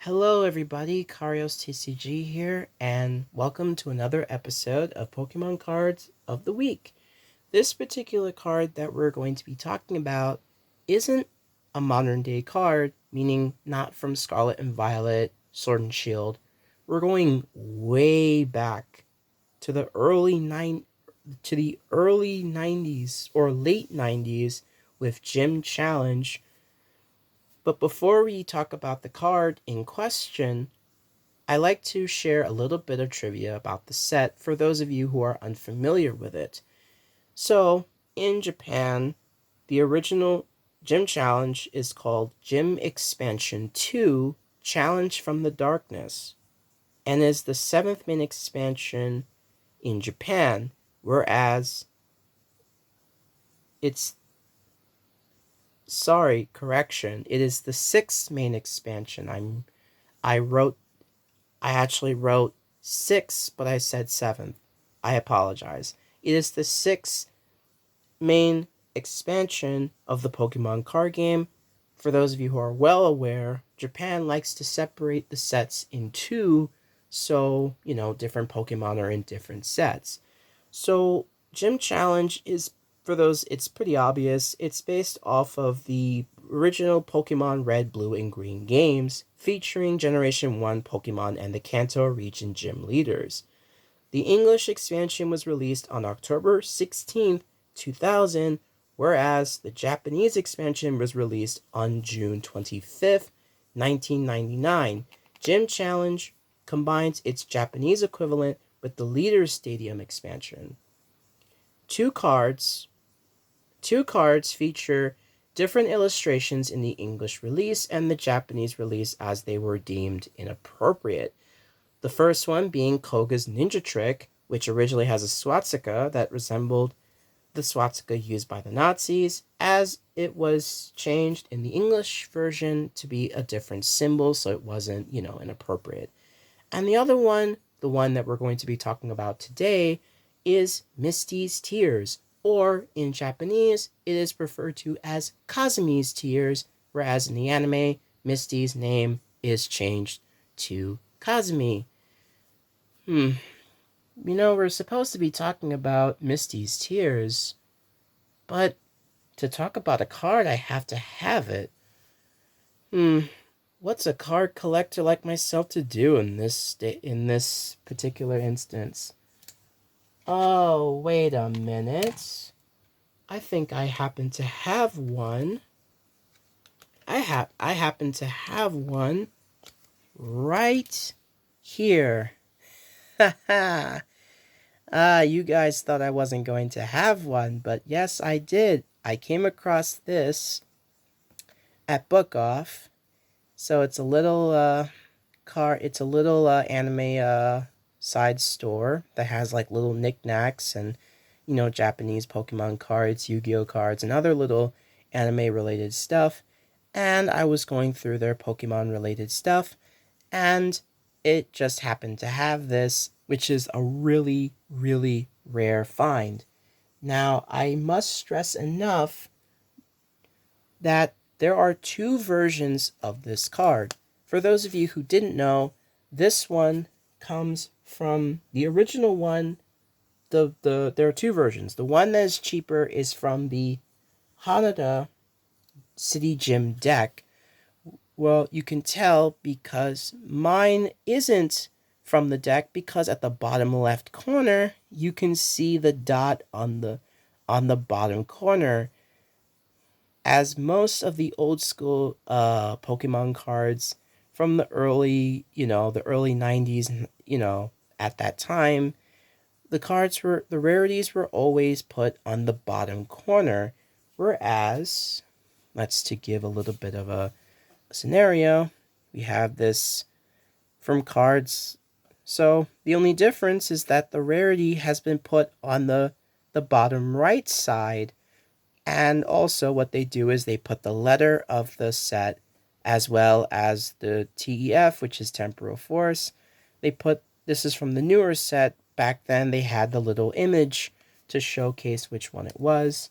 Hello, everybody. Karios TCG here, and welcome to another episode of Pokemon Cards of the Week. This particular card that we're going to be talking about isn't a modern day card, meaning not from Scarlet and Violet, Sword and Shield. We're going way back to the early 90s or late 90s with Gym Challenge. But before we talk about the card in question, I like to share a little bit of trivia about the set for those of you who are unfamiliar with it. So, in Japan, the original Gym Challenge is called Gym Expansion 2 Challenge from the Darkness, and is the seventh main expansion in Japan, whereas it's sorry, correction, it is the sixth main expansion. I wrote I actually wrote six, but I said seventh. I apologize. It is the sixth main expansion of the Pokemon card game. For those of you who are well aware, Japan likes to separate the sets in two, so, different Pokemon are in different sets. So, Gym Challenge is, for those, it's pretty obvious. It's based off of the original Pokemon Red, Blue, and Green games, featuring Generation 1 Pokemon and the Kanto region gym leaders. The English expansion was released on October 16th, 2000, whereas the Japanese expansion was released on June 25th, 1999. Gym Challenge combines its Japanese equivalent with the Leaders Stadium expansion. Two cards feature different illustrations in the English release and the Japanese release as they were deemed inappropriate. The first one being Koga's Ninja Trick, which originally has a swastika that resembled the swastika used by the Nazis, as it was changed in the English version to be a different symbol, so it wasn't, inappropriate. And the other one, the one that we're going to be talking about today, is Misty's Tears, or in Japanese, it is referred to as Kasumi's Tears, whereas in the anime, Misty's name is changed to Kasumi. We're supposed to be talking about Misty's Tears, but to talk about a card, I have to have it. What's a card collector like myself to do in this particular instance? Oh, wait a minute. I think I happen to have one. I happen to have one right here. Haha. You guys thought I wasn't going to have one, but yes, I did. I came across this at Book Off. So it's a little it's a little anime side store that has like little knickknacks and Japanese Pokemon cards, Yu-Gi-Oh cards, and other little anime related stuff. And I was going through their Pokemon related stuff, and it just happened to have this, which is a really, really rare find. Now, I must stress enough that there are two versions of this card. For those of you who didn't know, this one comes from the original one. There are two versions. The one that is cheaper is from the Hanada City Gym deck. Well, you can tell because mine isn't from the deck, because at the bottom left corner you can see the dot on the bottom corner. As most of the old school Pokemon cards from the early 90s, at that time, the rarities were always put on the bottom corner, whereas, let's to give a little bit of a scenario, we have this from cards. So the only difference is that the rarity has been put on the bottom right side. And also what they do is they put the letter of the set as well as the TEF, which is Temporal Force. This is from the newer set. Back then they had the little image to showcase which one it was.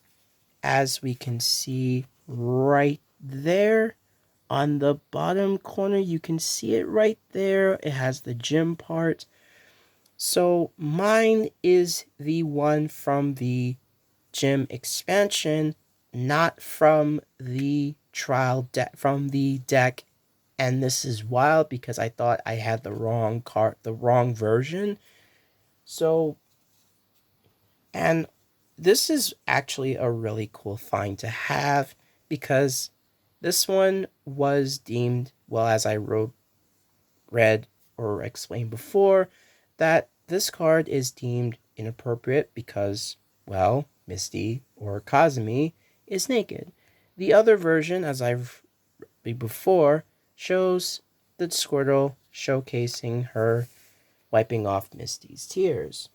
As we can see right there, On the bottom corner, you can see it right there. It has the gym part. So mine is the one from the gym expansion, not from the trial deck, from the deck. And this is wild because I thought I had the wrong card, the wrong version. So, and this is actually a really cool find to have because this one was deemed, well, as I read or explained before, that this card is deemed inappropriate because, well, Misty or Kasumi is naked. The other version, as I've read before, shows the Squirtle showcasing her wiping off Misty's tears.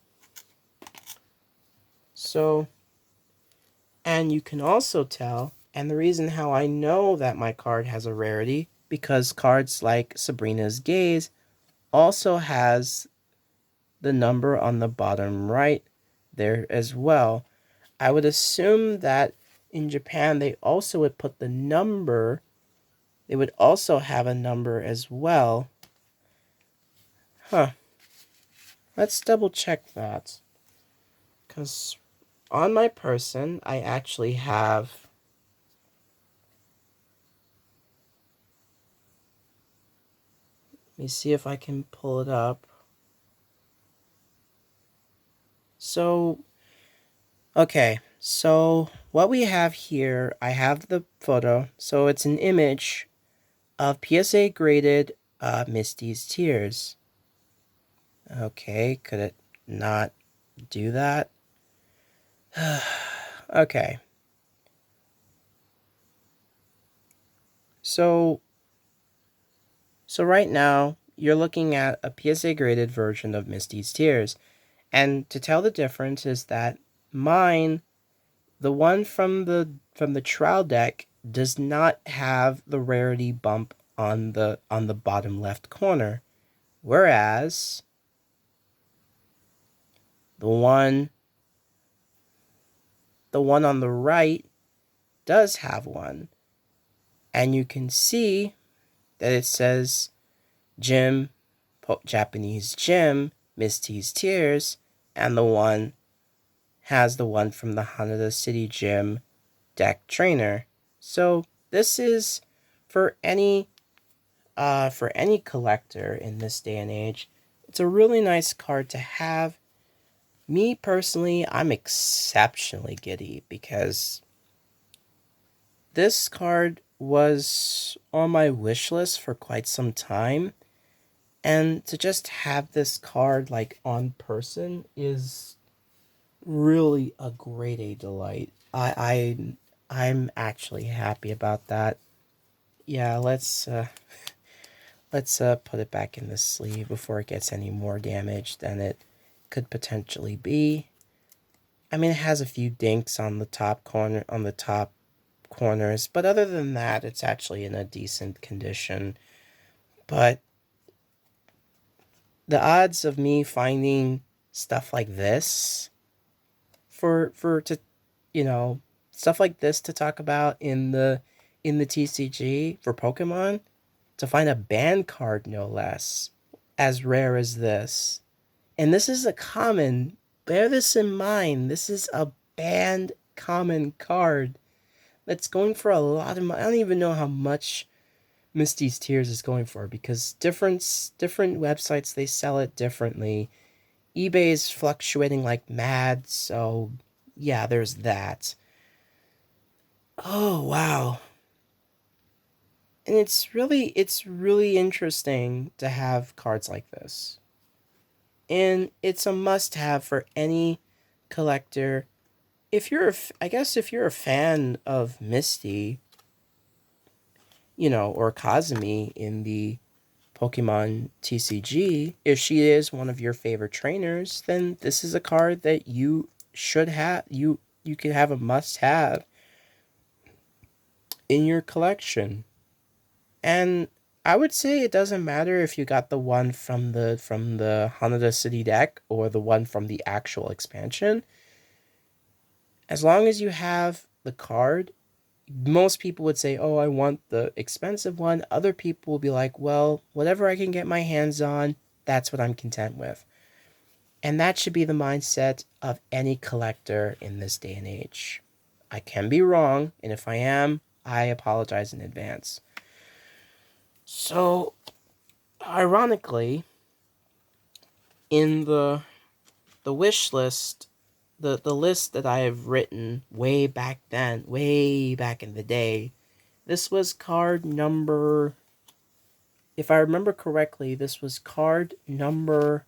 So, and you can also tell, and the reason how I know that my card has a rarity, because cards like Sabrina's Gaze also has the number on the bottom right there as well. I would assume that in Japan they also would put the number, they would also have a number as well. Huh. Let's double check that. Because on my person, I actually have. Let me see if I can pull it up. So, okay. So, what we have here, I have the photo. So, it's an image of PSA graded Misty's tears. Okay, could it not do that? Okay. So right now, you're looking at a PSA graded version of Misty's Tears. And to tell the difference is that mine, the one from the trial deck, does not have the rarity bump on the bottom left corner. Whereas the one on the right does have one. And you can see that it says Gym, Japanese Gym, Misty's Tears, and the one has the one from the Hanada City Gym deck trainer. So this is for any collector in this day and age. It's a really nice card to have. Me personally, I'm exceptionally giddy because this card was on my wish list for quite some time. And to just have this card like on person is really a great a delight. I'm actually happy about that. Yeah, let's put it back in the sleeve before it gets any more damaged than it could potentially be. I mean, it has a few dinks on the top corners, but other than that, it's actually in a decent condition. But the odds of me finding stuff like this for you know stuff like this to talk about in the TCG for Pokemon, to find a banned card no less as rare as this, and this is a common, bear this in mind, this is a banned common card that's going for a lot of money. I don't even know how much Misty's Tears is going for because different websites, they sell it differently. eBay is fluctuating like mad, so yeah, there's that. Oh, wow. And it's really interesting to have cards like this. And it's a must-have for any collector. If you're I guess if you're a fan of Misty, or Kasumi in the Pokemon TCG, if she is one of your favorite trainers, then this is a card that you should have. You could have a must-have in your collection. And I would say it doesn't matter if you got the one from the Hanada City deck or the one from the actual expansion. As long as you have the card, most people would say, oh, I want the expensive one. Other people will be like, well, whatever I can get my hands on, that's what I'm content with. And that should be the mindset of any collector in this day and age. I can be wrong, and if I am, I apologize in advance. So, ironically, in the wish list, the list that I have written way back then, way back in the day, this was card number, if I remember correctly, this was card number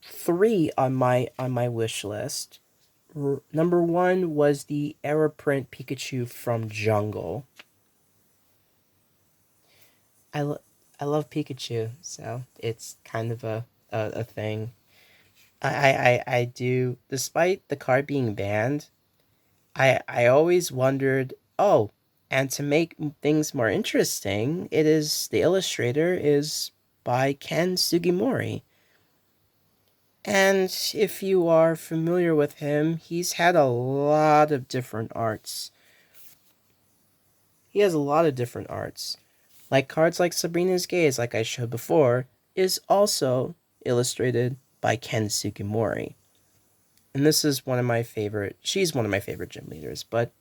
3 on my wish list. Number 1 was the Error Print Pikachu from Jungle. I, lo- I love Pikachu, so it's kind of a thing. I do, despite the card being banned, I always wondered, oh, and to make things more interesting, the illustrator is by Ken Sugimori. And if you are familiar with him, he's had a lot of different arts. He has a lot of different arts. Like cards like Sabrina's Gaze, like I showed before, is also illustrated by Ken Sugimori. And this is she's one of my favorite gym leaders, but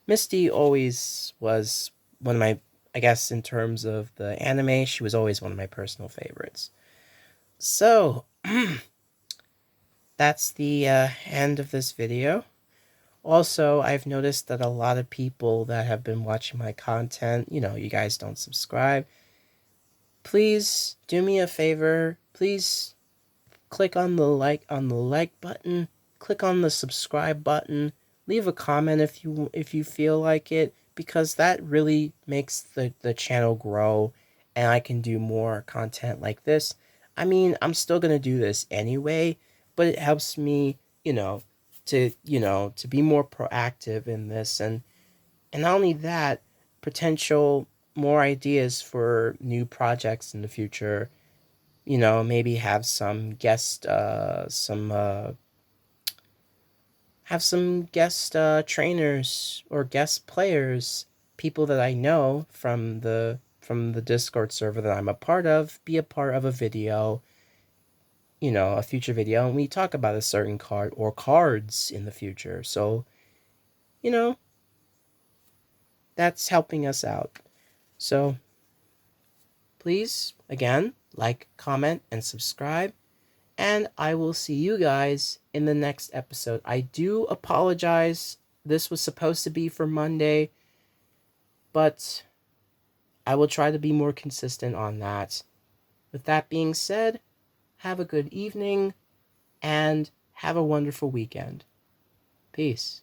Misty always was one of my, I guess in terms of the anime, she was always one of my personal favorites. So, that's the end of this video. Also, I've noticed that a lot of people that have been watching my content, you guys don't subscribe. Please do me a favor. Please click on the like button, click on the subscribe button, leave a comment if you feel like it, because that really makes the channel grow and I can do more content like this. I mean, I'm still going to do this anyway, but it helps me, to be more proactive in this, and not only that, potential more ideas for new projects in the future. Maybe have some guest trainers or guest players, people that I know from the Discord server that I'm a part of, be a part of a video, a future video, and we talk about a certain card or cards in the future. So, you know, that's helping us out. So, please, again, like, comment, and subscribe. And I will see you guys in the next episode. I do apologize. This was supposed to be for Monday, but I will try to be more consistent on that. With that being said, have a good evening and have a wonderful weekend. Peace.